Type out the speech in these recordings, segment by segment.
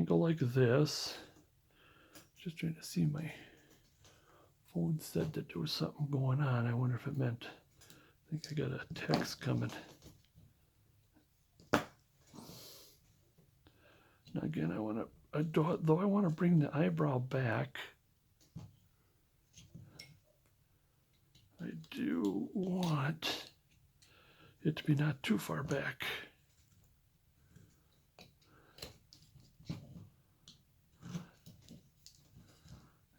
go like this. Just trying to see, my phone said that there was something going on. I wonder if it meant, I think I got a text coming. Now again, I want to, though I want to bring the eyebrow back, I do want it to be not too far back.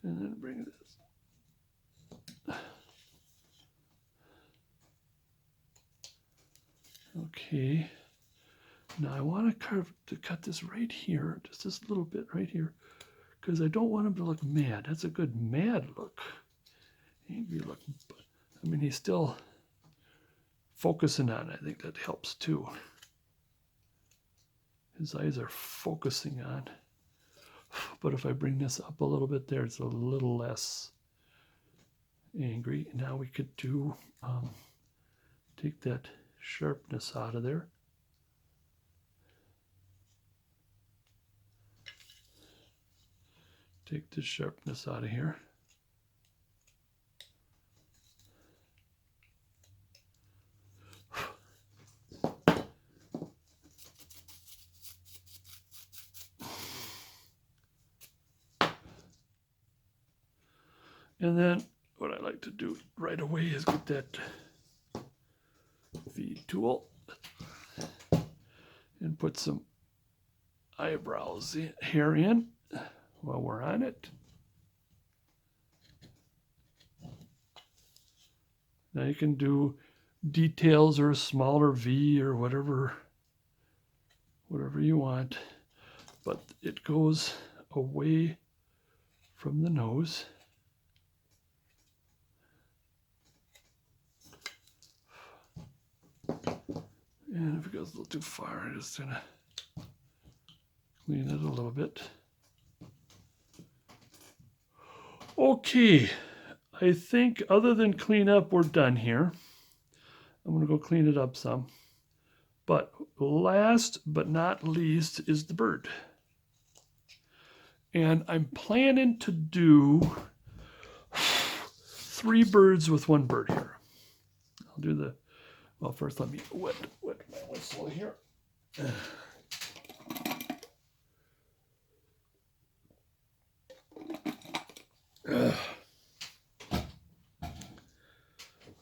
And then bring this. Okay. Now I want to cut this right here, just this little bit right here, because I don't want him to look mad. That's a good mad look. Angry look. I mean, he's still focusing on it. I think that helps too. His eyes are focusing on. But if I bring this up a little bit there, it's a little less angry. Now we could do, take that sharpness out of there. Take the sharpness out of here. And then what I like to do right away is get that feed tool and put some eyebrows hair in while we're on it. Now you can do details or a smaller V or whatever you want, but it goes away from the nose. And if it goes a little too far, I'm just gonna clean it a little bit. Okay, I think other than clean up, we're done here. I'm gonna go clean it up some. But last but not least is the bird. And I'm planning to do 3 birds with 1 bird here. I'll do the, well, first let me wet my whistle here.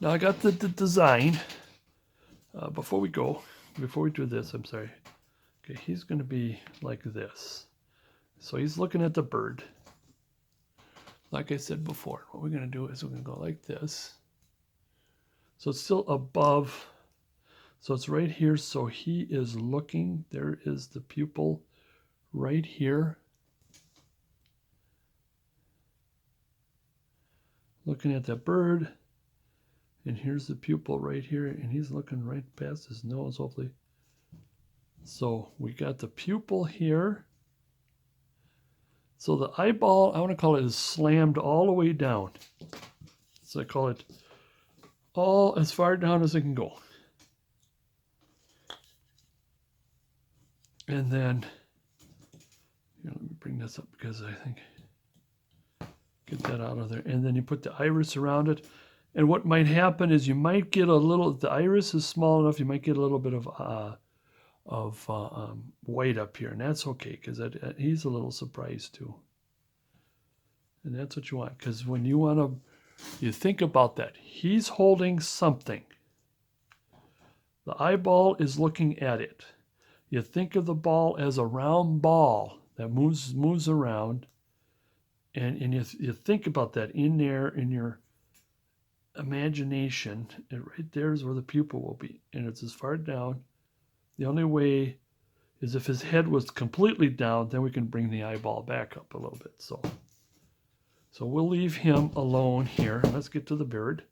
Now I got the design. Before we do this, I'm sorry. Okay, he's going to be like this. So he's looking at the bird. Like I said before, what we're going to do is we're going to go like this. So it's still above. So it's right here. So he is looking. There is the pupil right here. Looking at that bird. And here's the pupil right here. And he's looking right past his nose, hopefully. So we got the pupil here. So the eyeball, I want to call it, is slammed all the way down. So I call it all as far down as it can go. And then, here, let me bring this up because I think, get that out of there. And then you put the iris around it. And what might happen is you might get a little, the iris is small enough, you might get a little bit of white up here. And that's okay, because he's a little surprised too. And that's what you want, because when you want to, you think about that. He's holding something. The eyeball is looking at it. You think of the ball as a round ball that moves around. And you think about that in there in your imagination. And right there is where the pupil will be. And it's as far down. The only way is if his head was completely down, then we can bring the eyeball back up a little bit. So we'll leave him alone here. Let's get to the bird.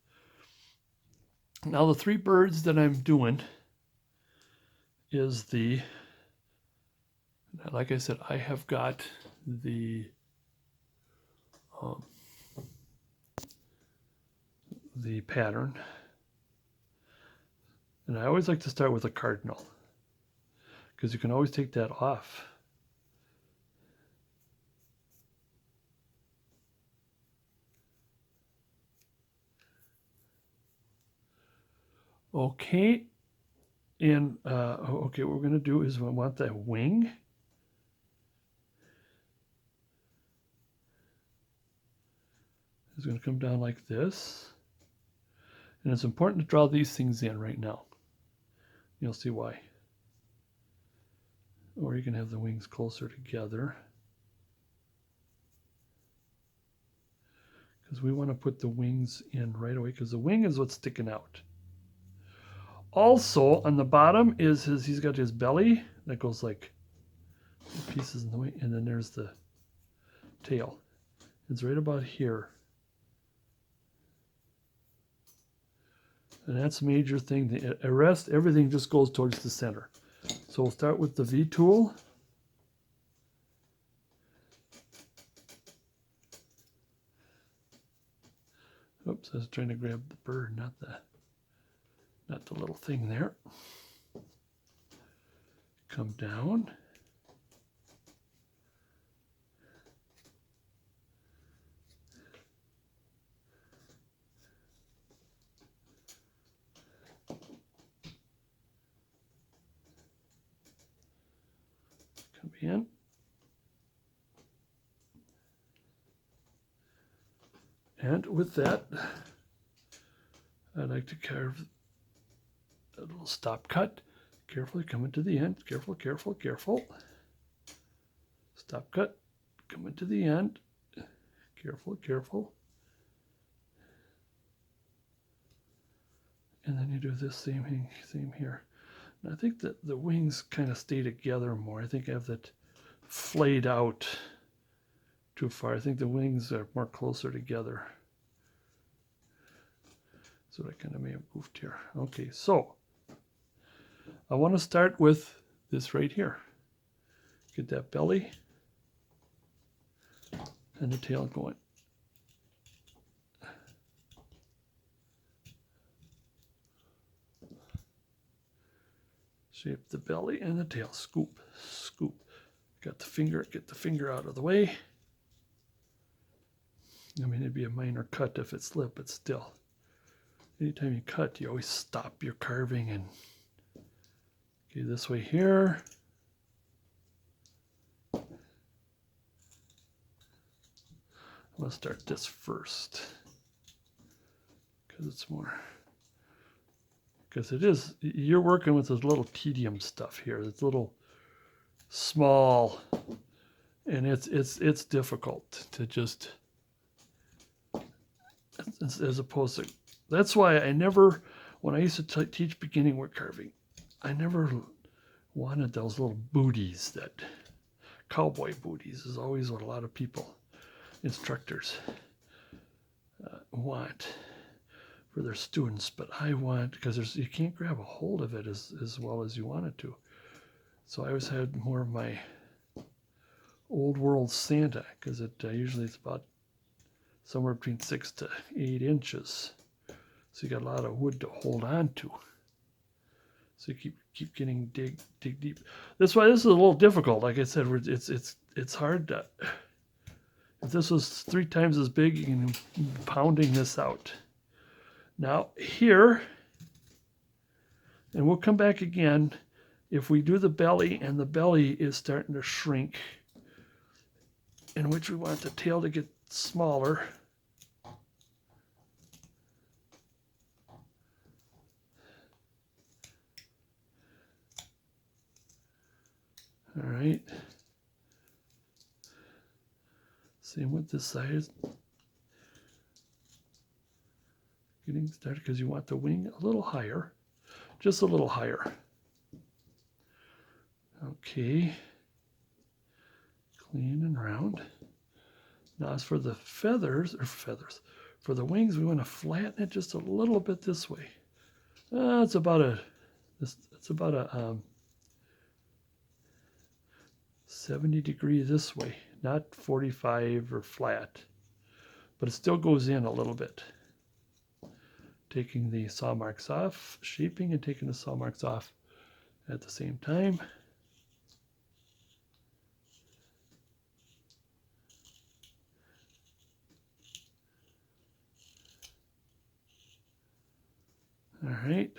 Now the 3 birds that I'm doing is the, like I said, I have got the pattern. And I always like to start with a cardinal, because you can always take that off. Okay, and okay, what we're going to do is we want that wing. It's going to come down like this. And it's important to draw these things in right now. You'll see why. Or you can have the wings closer together. Because we want to put the wings in right away, because the wing is what's sticking out. Also, on the bottom is he's got his belly that goes like pieces in the way, and then there's the tail. It's right about here. And that's a major thing. The rest, everything just goes towards the center. So we'll start with the V tool. Oops, I was trying to grab the bird, not the little thing there. Come down. Come in. And with that, I like to carve a little stop cut. Carefully coming to the end. Careful, careful, careful. Stop cut. Coming to the end. Careful, careful. And then you do this same thing, same here. And I think that the wings kind of stay together more. I think I have that flayed out too far. I think the wings are more closer together. So I kind of may have goofed here. Okay, so I want to start with this right here. Get that belly and the tail going. Shape the belly and the tail. Scoop, scoop. Got the finger, get the finger out of the way. I mean, it'd be a minor cut if it slipped, but still. Anytime you cut, you always stop your carving. And okay, this way here. I'm going to start this first because it's more, because it is, you're working with this little tedium stuff here. It's little small, and it's difficult to just, as opposed to, that's why I never, when I used to teach beginning wood carving, I never wanted those little booties, that cowboy booties is always what a lot of people, instructors, want for their students. But I want, because you can't grab a hold of it as well as you want it to. So I always had more of my old world Santa, because it usually it's about somewhere between 6 to 8 inches. So you got a lot of wood to hold on to. So you keep getting dig deep. That's why this is a little difficult. Like I said, it's hard to. If this was 3 times as big, you can pounding this out. Now here, and we'll come back again. If we do the belly and the belly is starting to shrink, in which we want the tail to get smaller. All right. Same with this side. Getting started because you want the wing a little higher, just a little higher. Okay. Clean and round. Now as for the feathers, for the wings, we want to flatten it just a little bit this way. It's about a 70 degree this way, not 45 or flat, but it still goes in a little bit. Taking the saw marks off, shaping and taking the saw marks off at the same time. All right.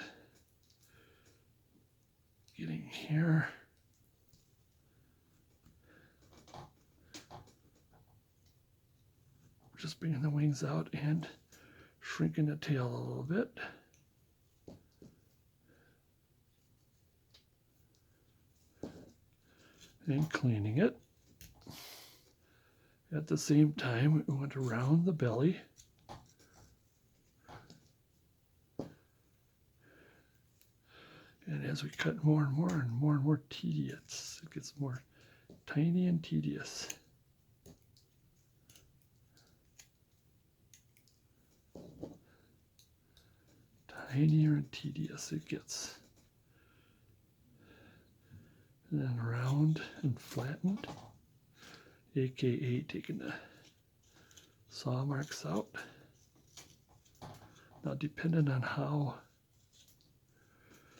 just bringing the wings out and shrinking the tail a little bit. And cleaning it. At the same time, we went around the belly. And as we cut more and more and more and more tedious, it gets more tiny and tedious. Tinier and tedious it gets. And then round and flattened, aka taking the saw marks out. Now, depending on how,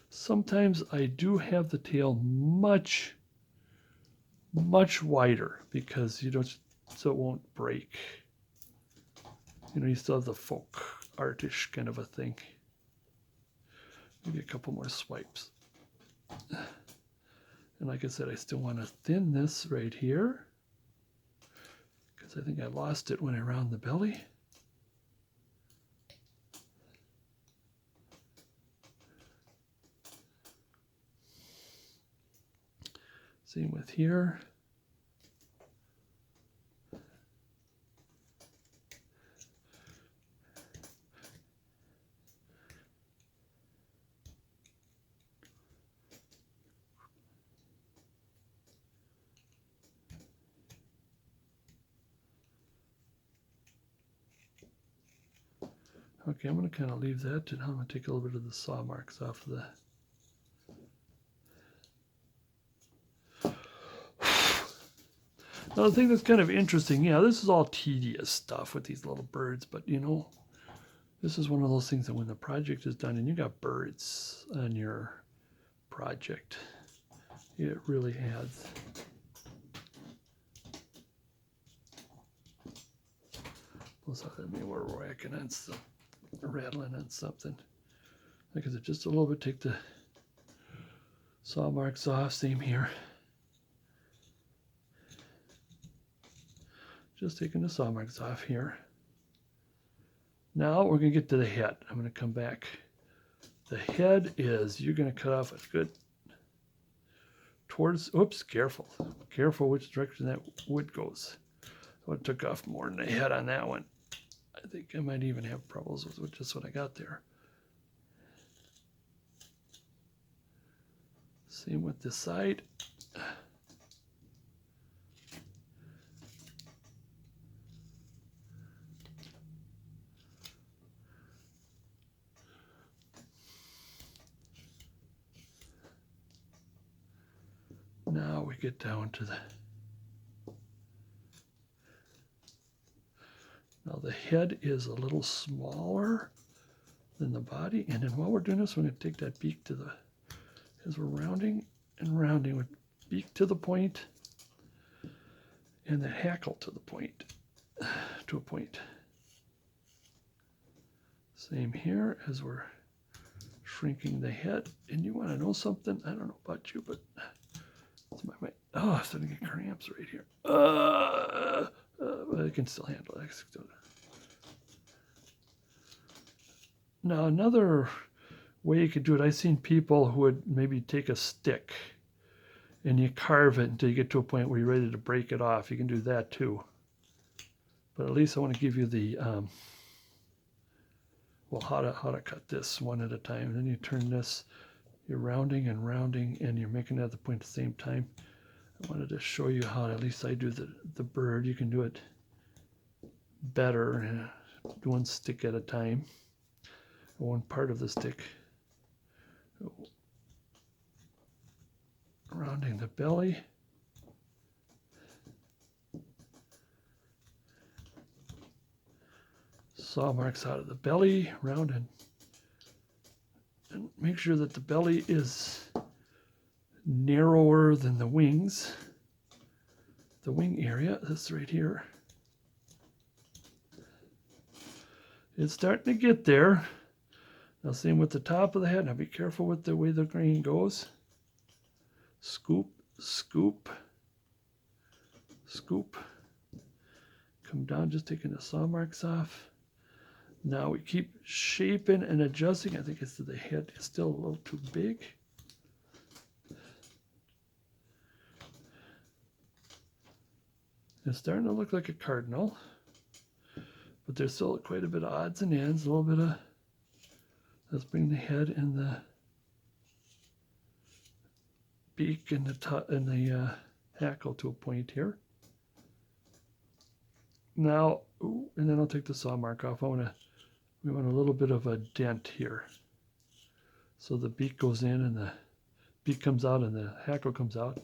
sometimes I do have the tail much wider because you don't, so it won't break. You know, you still have the folk artish kind of a thing. Maybe a couple more swipes. And like I said, I still want to thin this right here because I think I lost it when I round the belly. Same with here. Okay, I'm going to kind of leave that, and I'm going to take a little bit of the saw marks off of the. Now, the thing that's kind of interesting, yeah, this is all tedious stuff with these little birds, but you know, this is one of those things that when the project is done and you got birds on your project, it really adds. Plus, that mean we're whacking on some, rattling on something. Like I said, just a little bit, take the saw marks off, same here. Just taking the saw marks off here. Now we're going to get to the head. I'm going to come back. The head is, you're going to cut off a good towards, oops, careful. Careful which direction that wood goes. I took off more than the head on that one. I think I might even have problems with just what I got there. Same with this side. Now we get down to the, now the head is a little smaller than the body, and then while we're doing this, we're going to take that beak to the, as we're rounding and rounding with beak to the point and the hackle to the point, to a point. Same here as we're shrinking the head. And you want to know something? I don't know about you, but it's my mind. Oh, I'm starting to get cramps right here. But I can still handle it. Now, another way you could do it, I've seen people who would maybe take a stick and you carve it until you get to a point where you're ready to break it off. You can do that too. But at least I want to give you the, well, how to cut this one at a time. Then you turn this, you're rounding and rounding, and you're making it at the point at the same time. I wanted to show you how, at least I do the bird. You can do it better, one stick at a time, one part of the stick. Rounding the belly. Saw marks out of the belly, round and make sure that the belly is narrower than the wings. The wing area, this right here. It's starting to get there. Now same with the top of the head. Now be careful with the way the grain goes. Scoop, scoop, scoop. Come down, just taking the saw marks off. Now we keep shaping and adjusting. I think it's the head is still a little too big. It's starting to look like a cardinal, but there's still quite a bit of odds and ends, a little bit of, let's bring the head and the beak and the hackle to a point here. Now, and then I'll take the saw mark off. We want a little bit of a dent here. So the beak goes in and the beak comes out and the hackle comes out.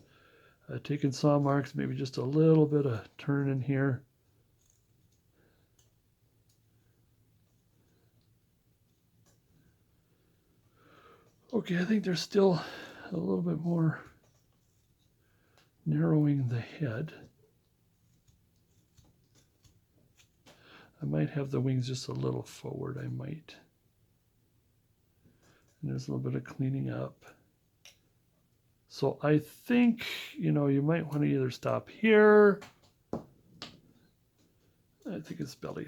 Taking saw marks, maybe just a little bit of turn in here. Okay, I think there's still a little bit more narrowing the head. I might have the wings just a little forward, I might. And there's a little bit of cleaning up. So I think, you know, you might want to either stop here. I think it's belly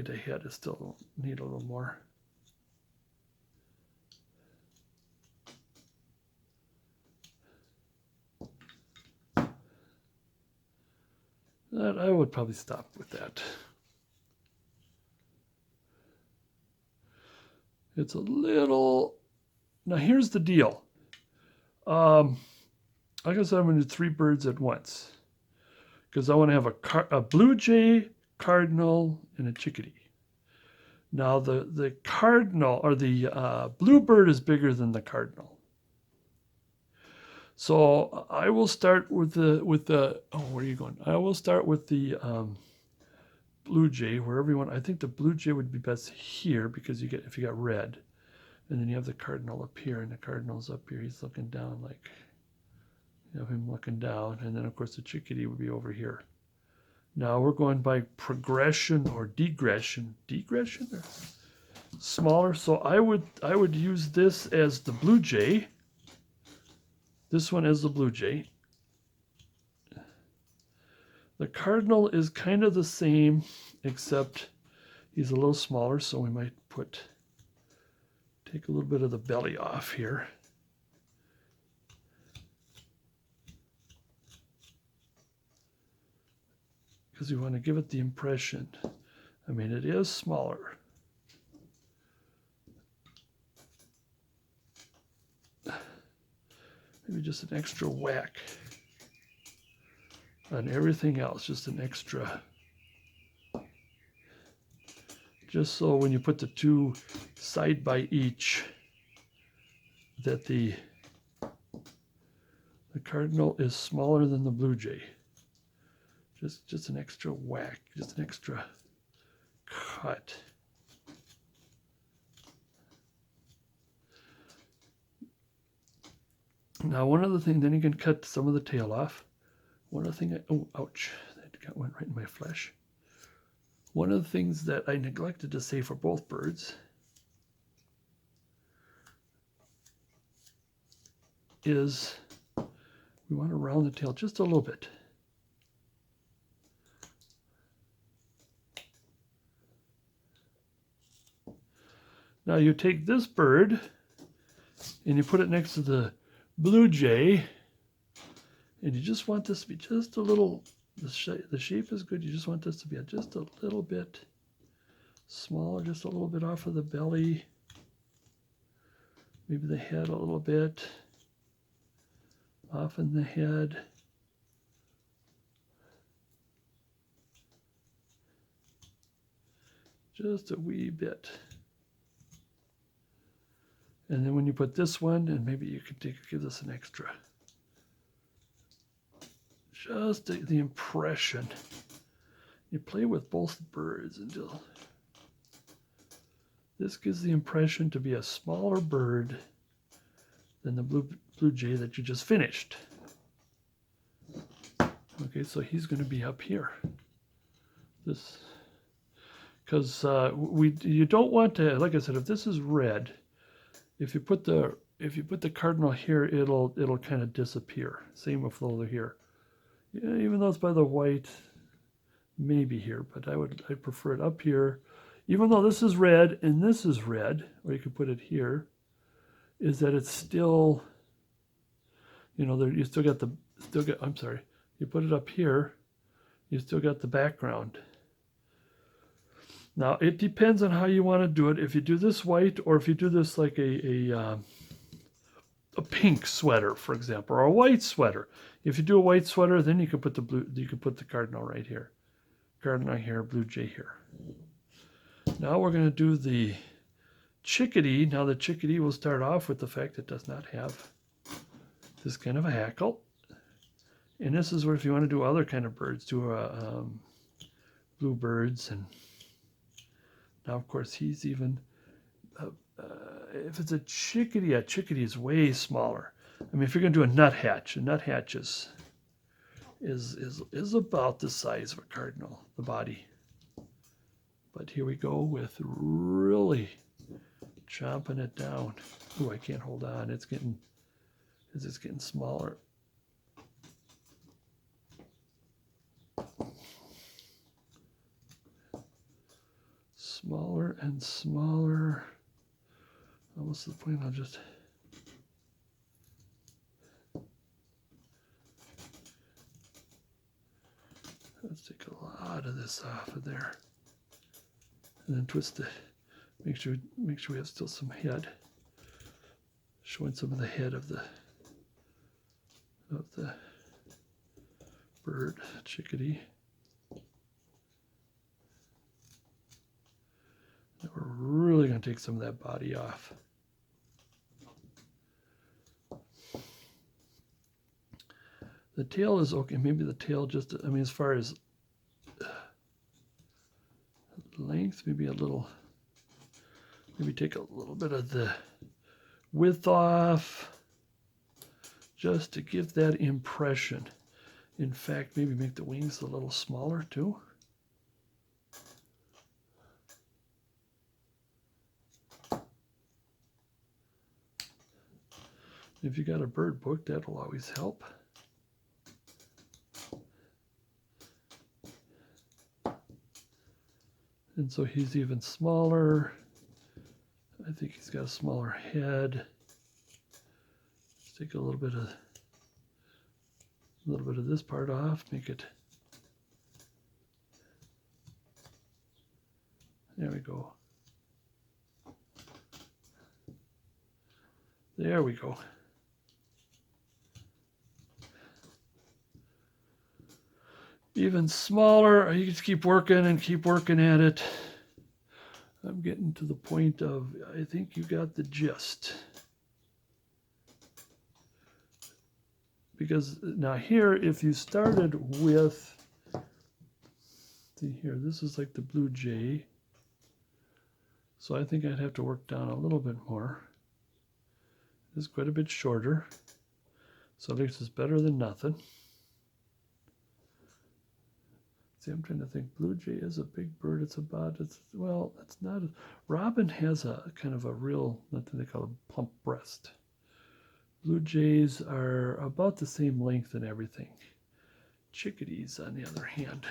to head is still need a little more. That I would probably stop with that. It's a little, now here's the deal. Like I said, I'm going to do 3 birds at once because I want to have a blue jay, cardinal, and a chickadee. Now the cardinal or the bluebird is bigger than the cardinal. So I will start with the oh, where are you going? I will start with the blue jay, wherever you want. I think the blue jay would be best here because you get, if you got red, and then you have the cardinal up here, and the cardinal's up here. He's looking down, like you have him looking down, and then of course the chickadee would be over here. Now we're going by progression or degression, or smaller. So I would use this as the blue jay. This one as the blue jay. The cardinal is kind of the same, except he's a little smaller, so we might take a little bit of the belly off here. Because we want to give it the impression. I mean, it is smaller. Maybe just an extra whack on everything else, just an extra. Just so when you put the 2 side by each, that the cardinal is smaller than the blue jay. Just an extra whack, just an extra cut. Now one other thing, then you can cut some of the tail off. One other thing, oh, ouch, that went right in my flesh. One of the things that I neglected to say for both birds is we want to round the tail just a little bit. Now you take this bird and you put it next to the blue jay, and you just want this to be just a little, the shape is good, you just want this to be just a little bit smaller, just a little bit off of the belly, maybe the head a little bit, off in the head. Just a wee bit. And then when you put this one, and maybe you could give this an extra. Just the impression. You play with both birds until this gives the impression to be a smaller bird than the blue jay that you just finished. Okay, so he's going to be up here. This, because you don't want to, like I said, if this is red. If you put the cardinal here, it'll kind of disappear. Same with over here. Yeah, even though it's by the white, maybe here, but I'd prefer it up here. Even though this is red and this is red, or you could put it here, is that it's still, you know, there you still got I'm sorry, you put it up here, you still got the background. Now it depends on how you want to do it. If you do this white, or if you do this like a pink sweater, for example, or a white sweater. If you do a white sweater, then you can put the blue. You can put the cardinal right here, cardinal here, blue jay here. Now we're going to do the chickadee. Now the chickadee will start off with the fact it does not have this kind of a hackle. And this is where, if you want to do other kind of birds, do bluebirds. And now, of course, he's even, if it's a chickadee is way smaller. I mean, if you're going to do a nuthatch is about the size of a cardinal, the body. But here we go with really chomping it down. Ooh, I can't hold on. It's getting smaller. Smaller and smaller. Almost to the point I'll just let's take a lot of this off of there. And then twist it. Make sure we have still some head. Showing some of the head of the bird, chickadee. Now we're really going to take some of that body off. The tail is okay. Maybe the tail just, I mean, as far as length, maybe take a little bit of the width off, just to give that impression. In fact, maybe make the wings a little smaller too. If you got a bird book, that will always help. And so he's even smaller. I think he's got a smaller head. Let's take a little bit of this part off, make it. There we go. There we go. Even smaller. You just keep working at it. I'm getting to the point of, I think you got the gist. Because now here, if you started with, see here, this is like the blue jay. So I think I'd have to work down a little bit more. This is quite a bit shorter. So at least it's better than nothing. See, I'm trying to think. Blue jay is a big bird. Well, it's not. Robin has a kind of a real, nothing they call a plump breast. Blue jays are about the same length and everything. Chickadees, on the other hand,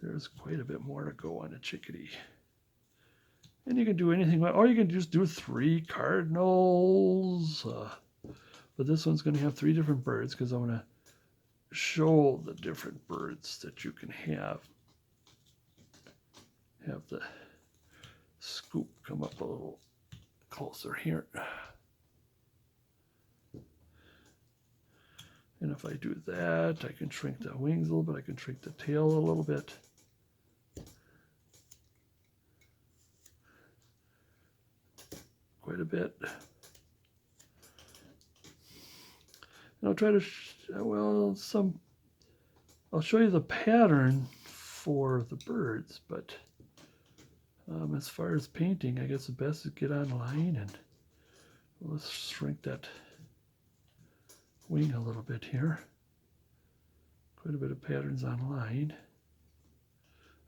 there's quite a bit more to go on a chickadee. And you can do anything, or you can just do 3 cardinals. But this one's going to have 3 different birds, because I'm going to show the different birds that you can have. Have the scoop come up a little closer here. And if I do that, I can shrink the wings a little bit. I can shrink the tail a little bit. Quite a bit. And I'll try to, I'll show you the pattern for the birds, but as far as painting, I guess the best is get online and let's shrink that wing a little bit here. Quite a bit of patterns online,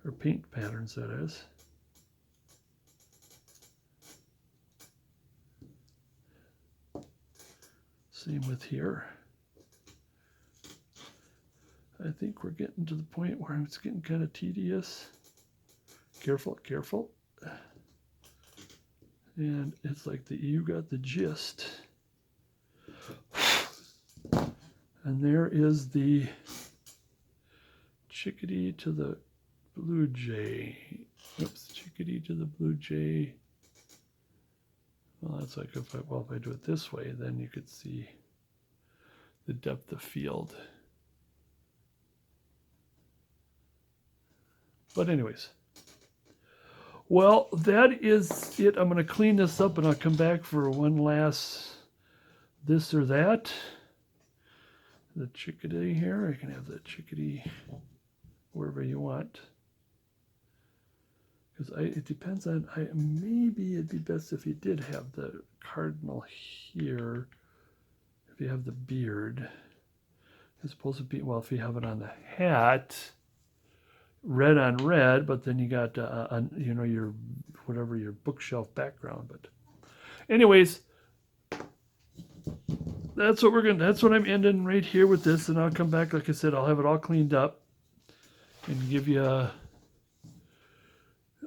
or paint patterns, that is. Same with here. I think we're getting to the point where it's getting kind of tedious. Careful, careful. And it's like you got the gist. And there is the chickadee to the blue jay. Oops, chickadee to the blue jay. Well, that's like if I do it this way, then you could see the depth of field. But anyways, well, that is it. I'm going to clean this up and I'll come back for one last this or that. The chickadee here, I can have the chickadee wherever you want. Because it depends on, maybe it'd be best if you did have the cardinal here, if you have the beard, as opposed to be, well, if you have it on the hat, red on red, but then you got, you know, your, whatever your bookshelf background. But anyways, that's what that's what I'm ending right here with this. And I'll come back, like I said, I'll have it all cleaned up and give you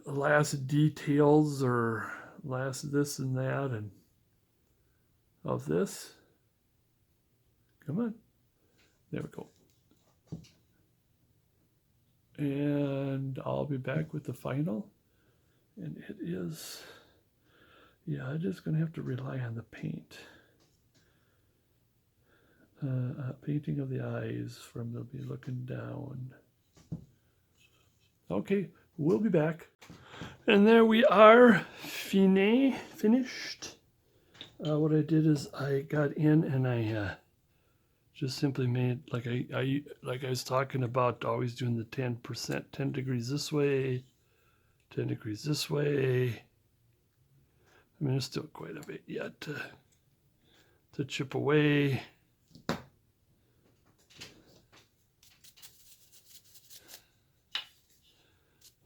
last details or last this and that and of this. Come on. There we go. And I'll be back with the final. And it is, yeah, I'm just going to have to rely on the paint. Painting of the eyes from they'll be looking down. Okay, we'll be back. And there we are, finished. What I did is I got in and I just simply made, like I was talking about, always doing the 10%, 10 degrees this way, 10 degrees this way. I mean, there's still quite a bit yet to chip away. A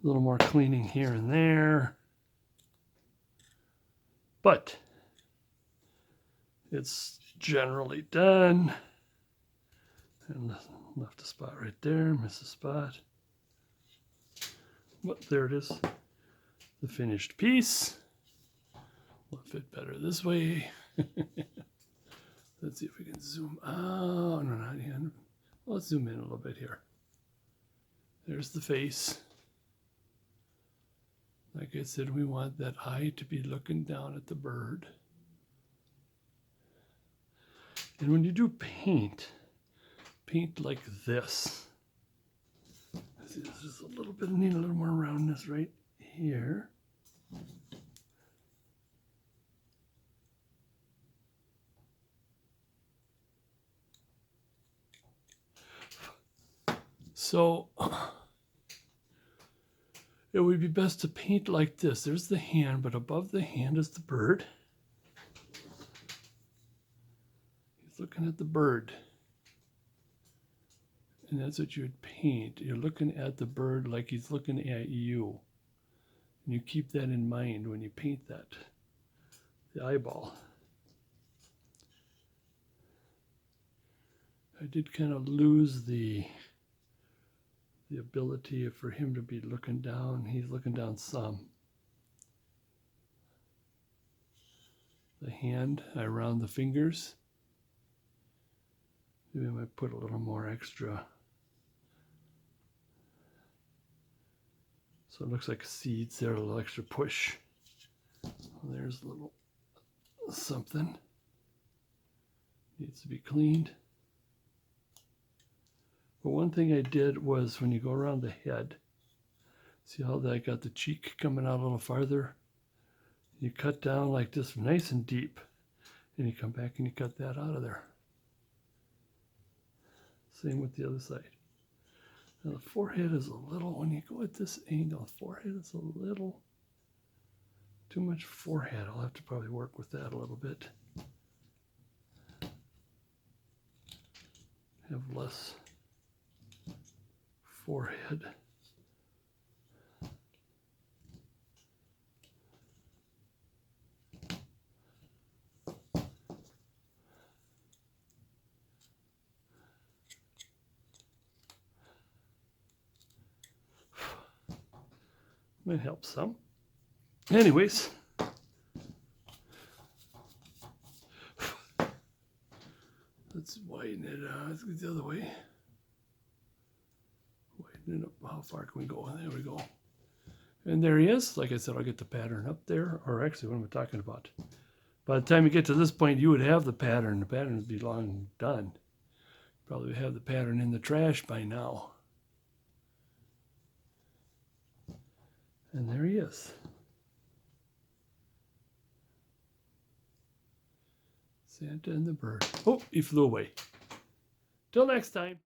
little more cleaning here and there. But it's generally done. And left a spot right there, miss a spot. But there it is. The finished piece. Will fit better this way. Let's see if we can zoom. Oh, no, not in. Let's zoom in a little bit here. There's the face. Like I said, we want that eye to be looking down at the bird. And when you do paint like this. See, there's just a little bit, need a little more roundness right here. So it would be best to paint like this. There's the hand, but above the hand is the bird. He's looking at the bird. And that's what you would paint. You're looking at the bird like he's looking at you. And you keep that in mind when you paint that, the eyeball. I did kind of lose the ability for him to be looking down. He's looking down some. The hand around the fingers. Maybe I might put a little more extra. So it looks like seeds there, a little extra push. There's a little something. Needs to be cleaned. But one thing I did was when you go around the head, see how I got the cheek coming out a little farther? You cut down like this, nice and deep. And you come back and you cut that out of there. Same with the other side. Now the forehead is a little, when you go at this angle, the forehead is a little too much forehead. I'll have to probably work with that a little bit. Have less forehead. It helps some. Anyways. Let's widen it. Let's get the other way. Widen it up. How far can we go? There we go. And there he is. Like I said, I'll get the pattern up there. Or actually, what am I talking about? By the time you get to this point, you would have the pattern. The pattern would be long done. Probably have the pattern in the trash by now. And there he is. Santa and the bird. Oh, he flew away. Till next time.